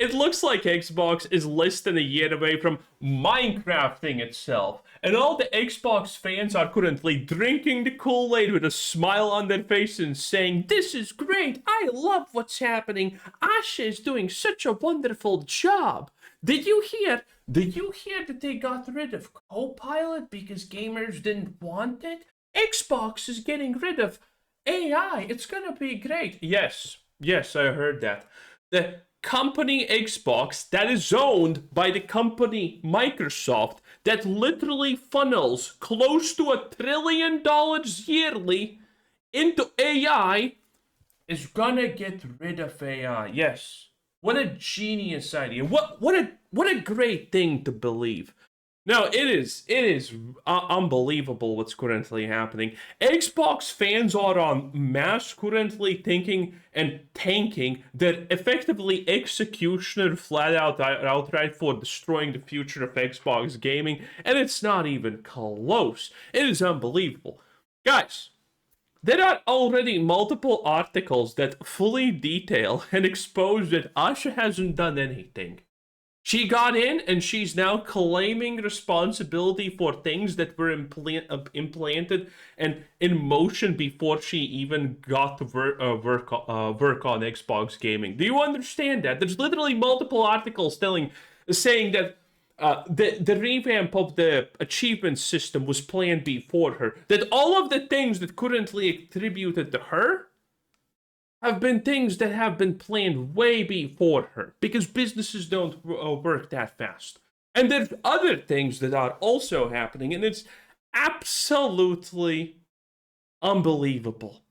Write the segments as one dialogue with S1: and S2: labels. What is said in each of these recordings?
S1: It looks like Xbox is less than a year away from Minecrafting itself, and all the Xbox fans are currently drinking the Kool-Aid with a smile on their face and saying, "This is great, I love what's happening, Asha is doing such a wonderful job." Did you hear that they got rid of Copilot because gamers didn't want it? Xbox is getting rid of AI, it's gonna be great. Yes, I heard that. The company Xbox that is owned by the company Microsoft that literally funnels close to $1 trillion yearly into AI is gonna get rid of AI. Yes. What a genius idea. What a great thing to believe. No, it is unbelievable what's currently happening. Xbox fans are en masse currently thinking and tanking their effectively executioner flat out outright for destroying the future of Xbox gaming, and it's not even close. It is unbelievable. Guys, there are already multiple articles that fully detail and expose that Asha hasn't done anything. She got in and she's now claiming responsibility for things that were implanted and in motion before she even got to work on Xbox gaming. Do you understand that? There's literally multiple articles saying that the revamp of the achievement system was planned before her. That all of the things that currently attributed to her have been things that have been planned way before her, because businesses don't work that fast. And there's other things that are also happening, and it's absolutely unbelievable.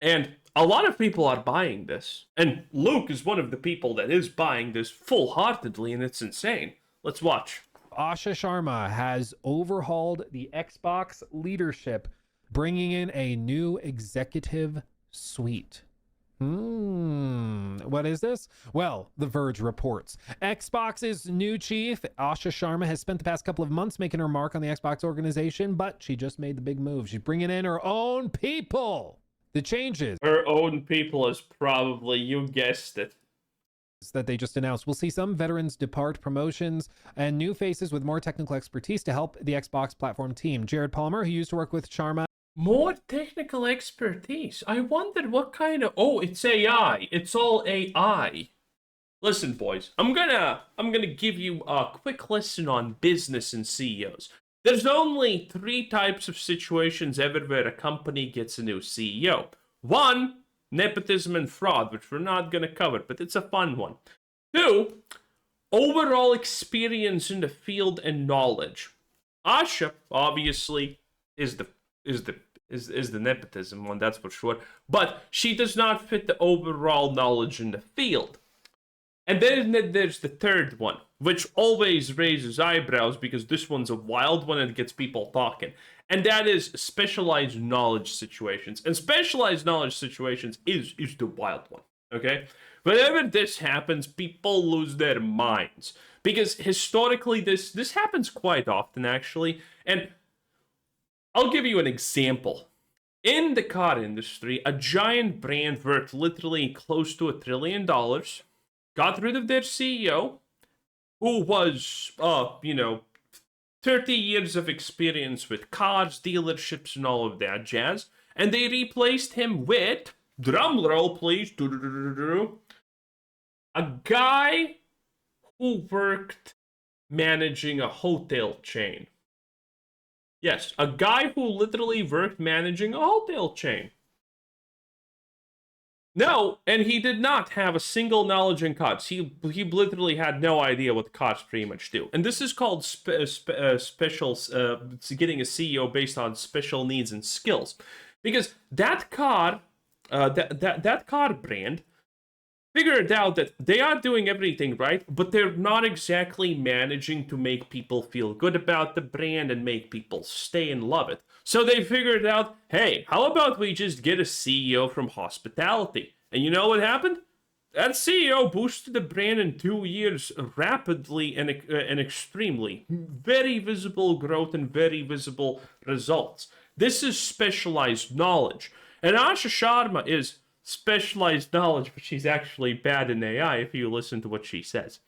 S1: And a lot of people are buying this, and Luke is one of the people that is buying this full-heartedly, and it's insane. Let's watch.
S2: Asha Sharma has overhauled the Xbox leadership, bringing in a new executive suite. What is this? Well, The Verge reports Xbox's new chief, Asha Sharma, has spent the past couple of months making her mark on the Xbox organization, but she just made the big move. She's bringing in her own people. The changes.
S1: Her own people is probably, you guessed it,
S2: that they just announced. We'll see some veterans depart, promotions, and new faces with more technical expertise to help the Xbox platform team. Jared Palmer, who used to work with Sharma.
S1: More technical expertise. I wonder what kind of... Oh, it's AI. It's all AI. Listen, boys. I'm gonna give you a quick lesson on business and CEOs. There's only 3 types of situations ever where a company gets a new CEO. 1, nepotism and fraud, which we're not gonna cover, but it's a fun one. 2, overall experience in the field and knowledge. Asha, obviously, is the nepotism one, that's for sure. But she does not fit the overall knowledge in the field. And then there's the third one, which always raises eyebrows because this one's a wild one and gets people talking. And that is specialized knowledge situations. And specialized knowledge situations is the wild one, okay? Whenever this happens, people lose their minds. Because historically, this happens quite often, actually. And I'll give you an example. In the car industry, a giant brand worth literally close to $1 trillion got rid of their CEO, who was, 30 years of experience with cars, dealerships, and all of that jazz, and they replaced him with, drumroll please, a guy who worked managing a hotel chain. Yes, a guy who literally worked managing a hotel chain. No, and he did not have a single knowledge in cards. He literally had no idea what cards pretty much do. And this is called special, getting a CEO based on special needs and skills. Because that car, that car brand figured out that they are doing everything right, but they're not exactly managing to make people feel good about the brand and make people stay and love it. So they figured out, hey, how about we just get a CEO from hospitality? And you know what happened? That CEO boosted the brand in 2 years rapidly and extremely. Very visible growth and very visible results. This is specialized knowledge. And Asha Sharma is specialized knowledge, but she's actually bad in AI if you listen to what she says.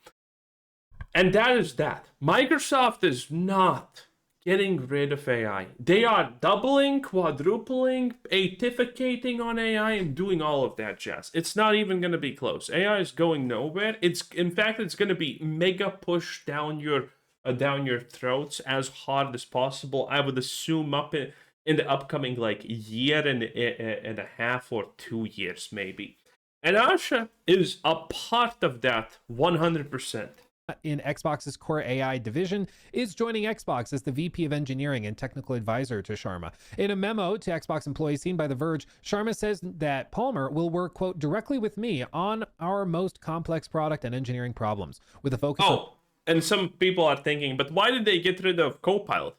S1: And that is that. Microsoft is not getting rid of AI. They are doubling, quadrupling, aetificating on AI and doing all of that jazz. It's not even going to be close. AI is going nowhere. In fact, it's going to be mega pushed down your throats as hard as possible. I would assume up in the upcoming like year and a half or 2 years maybe. And Asha is a part of that 100%.
S2: In Xbox's core AI division is joining Xbox as the VP of Engineering and Technical Advisor to Sharma. In a memo to Xbox employees seen by The Verge, Sharma says that Palmer will work, quote, directly with me on our most complex product and engineering problems with a focus on...
S1: And some people are thinking, but why did they get rid of Copilot?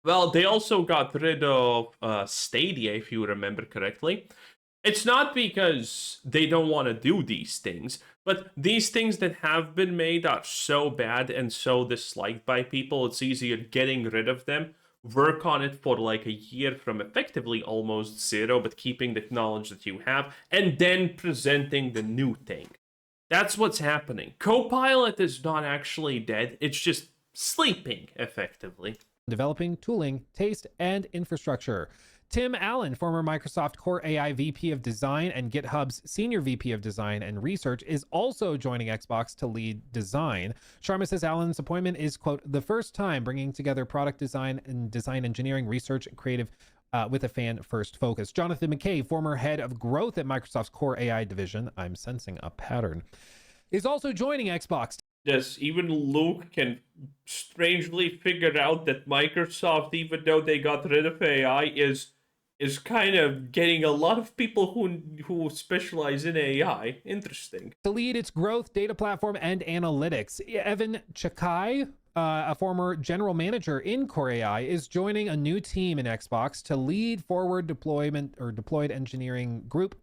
S1: Well, they also got rid of Stadia, if you remember correctly. It's not because they don't want to do these things, but these things that have been made are so bad and so disliked by people, it's easier getting rid of them, work on it for like a year from effectively almost zero, but keeping the knowledge that you have, and then presenting the new thing. That's what's happening. Copilot is not actually dead, it's just sleeping, effectively.
S2: Developing, tooling, taste, and infrastructure. Tim Allen, former Microsoft Core AI VP of Design and GitHub's Senior VP of Design and Research, is also joining Xbox to lead design. Sharma says Allen's appointment is, quote, the first time bringing together product design and design engineering, research, and creative with a fan-first focus. Jonathan McKay, former head of growth at Microsoft's Core AI division, I'm sensing a pattern, is also joining Xbox.
S1: Yes, even Luke can strangely figure out that Microsoft, even though they got rid of AI, is kind of getting a lot of people who specialize in AI. Interesting.
S2: To lead its growth, data platform, and analytics, Evan Chakai, a former general manager in Core AI, is joining a new team in Xbox to lead forward deployment or deployed engineering group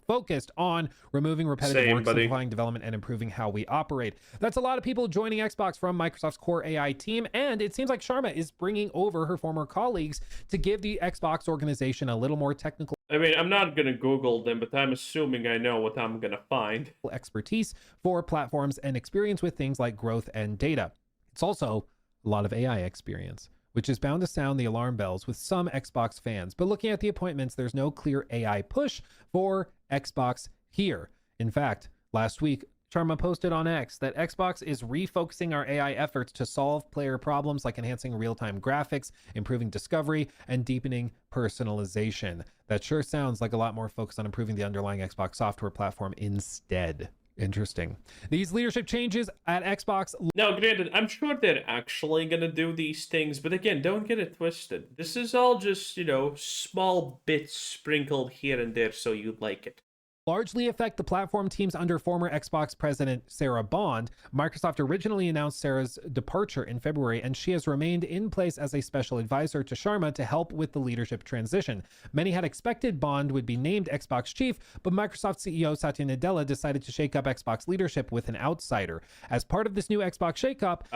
S2: focused on removing repetitive work, simplifying development, and improving how we operate. That's a lot of people joining Xbox from Microsoft's Core AI team, and it seems like Sharma is bringing over her former colleagues to give the Xbox organization a little more technical...
S1: I mean, I'm not going to Google them, but I'm assuming I know what I'm going to find.
S2: ...expertise for platforms and experience with things like growth and data. It's also a lot of AI experience, which is bound to sound the alarm bells with some Xbox fans. But looking at the appointments, there's no clear AI push for Xbox here. In fact, last week, Sharma posted on X that Xbox is refocusing our AI efforts to solve player problems like enhancing real-time graphics, improving discovery, and deepening personalization. That sure sounds like a lot more focus on improving the underlying Xbox software platform instead. Interesting. These leadership changes at Xbox...
S1: Now, granted, I'm sure they're actually going to do these things, but again, don't get it twisted. This is all just, small bits sprinkled here and there so you like it.
S2: Largely affect the platform teams under former Xbox president Sarah Bond. Microsoft originally announced Sarah's departure in February, and she has remained in place as a special advisor to Sharma to help with the leadership transition. Many had expected Bond would be named Xbox chief, but Microsoft CEO Satya Nadella decided to shake up Xbox leadership with an outsider. As part of this new Xbox shakeup,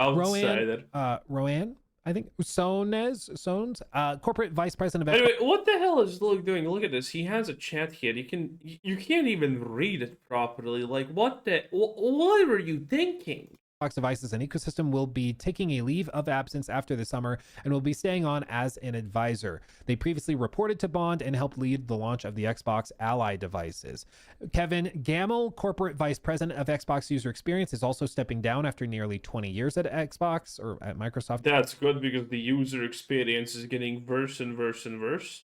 S2: Roanne, I think Sones, corporate vice president of...
S1: Anyway, what the hell is Luke doing? Look at this. He has a chat here. You can't even read it properly. Like, what were you thinking?
S2: Xbox devices and ecosystem will be taking a leave of absence after the summer and will be staying on as an advisor. They previously reported to Bond and helped lead the launch of the Xbox Ally devices. Kevin Gamble, corporate vice president of Xbox user experience, is also stepping down after nearly 20 years at Xbox or at Microsoft.
S1: That's good because the user experience is getting worse and worse and worse.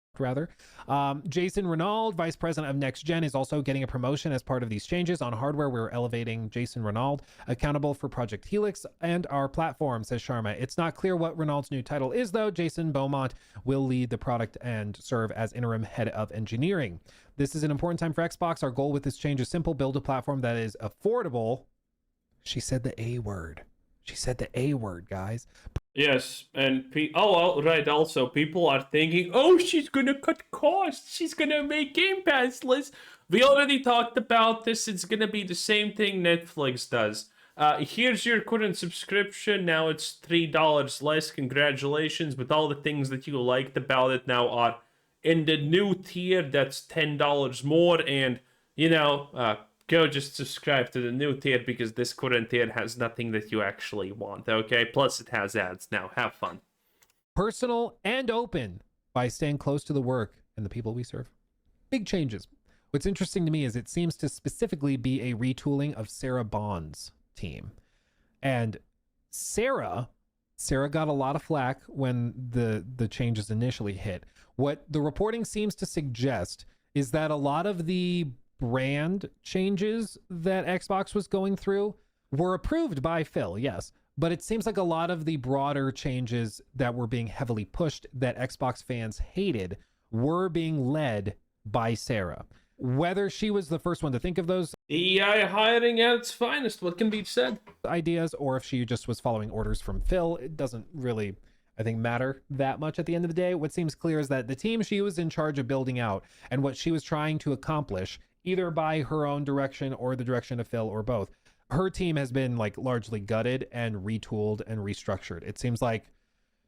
S2: Jason Renaud, vice president of Next Gen, is also getting a promotion as part of these changes. On hardware, we're elevating Jason Renaud, accountable for Project Helix and our platform, says Sharma. It's not clear what Renaud's new title is, though. Jason Beaumont will lead the product and serve as interim head of engineering. This is an important time for Xbox. Our goal with this change is simple: build a platform that is affordable. She said the A word. She said the A word, guys.
S1: Yes, and right. Also, people are thinking, "Oh, she's gonna cut costs. She's gonna make Game Pass less." We already talked about this. It's gonna be the same thing Netflix does. Here's your current subscription. Now it's $3 less. Congratulations! But all the things that you liked about it now are in the new tier, that's $10 more, and go just subscribe to the new tier because this current tier has nothing that you actually want, okay? Plus it has ads now. Have fun.
S2: Personal and open by staying close to the work and the people we serve. Big changes. What's interesting to me is it seems to specifically be a retooling of Sarah Bond's team. And Sarah got a lot of flack when the changes initially hit. What the reporting seems to suggest is that a lot of the brand changes that Xbox was going through were approved by Phil, yes. But it seems like a lot of the broader changes that were being heavily pushed that Xbox fans hated were being led by Sarah. Whether she was the first one to think of those
S1: EI hiring at its finest, what can be said?
S2: Ideas, or if she just was following orders from Phil, it doesn't really, I think, matter that much at the end of the day. What seems clear is that the team she was in charge of building out and what she was trying to accomplish, either by her own direction or the direction of Phil or both, her team has been like largely gutted and retooled and restructured. It seems like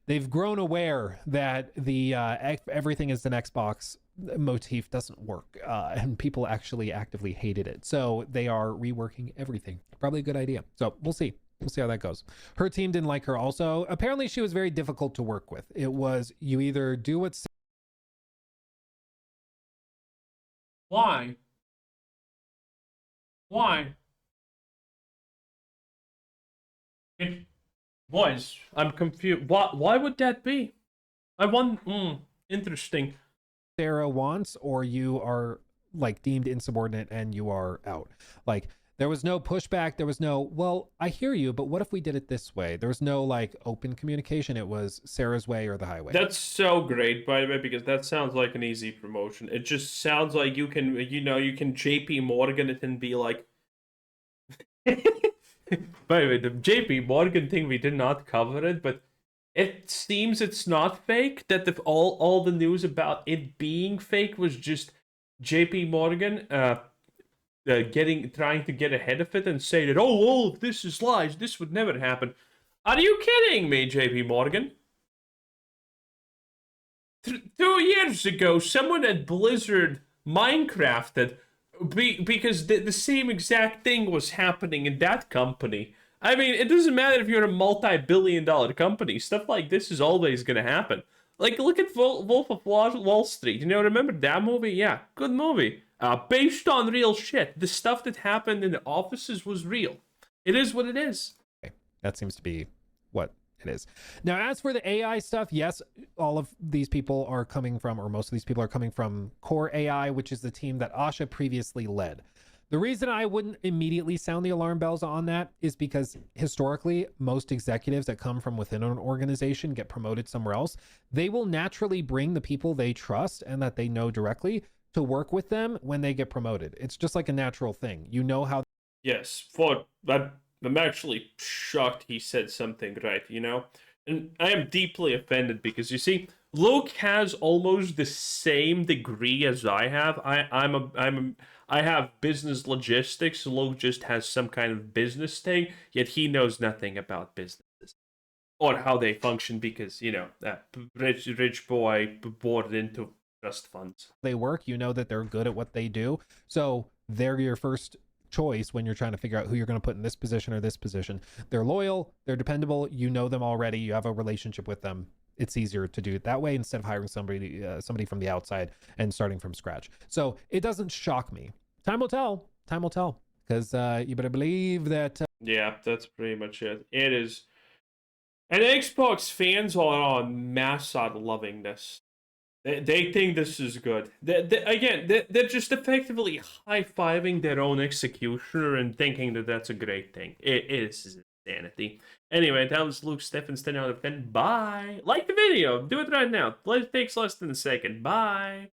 S2: they've grown aware that the everything is an Xbox motif doesn't work, and people actually actively hated it. So they are reworking everything. Probably a good idea. So we'll see. We'll see how that goes. Her team didn't like her also. Apparently she was very difficult to work with. It was, you either do what...
S1: Why? It was. I'm confused. Why would that be? I want. Interesting.
S2: Sarah wants, or you are like deemed insubordinate and you are out. Like, there was no pushback. There was no, well, I hear you, but what if we did it this way? There was no like open communication. It was Sarah's way or the highway.
S1: That's so great, by the way, because that sounds like an easy promotion. It just sounds like you can, you can JP Morgan it and be like. By the way, the JP Morgan thing, we did not cover it, but it seems it's not fake. That all the news about it being fake was just JP Morgan trying to get ahead of it and say that, oh, this is lies, this would never happen. Are you kidding me, JP Morgan? 2 years ago, someone at Blizzard Minecrafted because the same exact thing was happening in that company. I mean, it doesn't matter if you're a multi-billion-dollar company. Stuff like this is always going to happen. Like, look at Wolf of Wall Street. Remember that movie? Yeah, good movie. Based on real shit. The stuff that happened in the offices was real. It is what it is.
S2: Okay. That seems to be what it is. Now, as for the AI stuff, yes, all of these people are coming from, or most of these people are coming from Core AI, which is the team that Asha previously led. The reason I wouldn't immediately sound the alarm bells on that is because historically, most executives that come from within an organization get promoted somewhere else. They will naturally bring the people they trust and that they know directly to work with them when they get promoted. It's just like a natural thing. You know how...
S1: Yes, I'm actually shocked he said something right, And I am deeply offended because, you see, Luke has almost the same degree as I have. I have business logistics. Luke just has some kind of business thing, yet he knows nothing about businesses or how they function because, rich boy bored into trust funds.
S2: They work, you know that they're good at what they do. So they're your first choice when you're trying to figure out who you're going to put in this position or this position. They're loyal, they're dependable, you know them already, you have a relationship with them. It's easier to do it that way instead of hiring somebody from the outside and starting from scratch. So it doesn't shock me. Time will tell, because you better believe that...
S1: Yeah, that's pretty much it. It is. And Xbox fans are on mass out loving this. They think this is good. They're just effectively high-fiving their own executioner and thinking that that's a great thing. It is insanity. Anyway, that was Luke Steffens 10 out of 10. Bye! Like the video! Do it right now. It takes less than a second. Bye!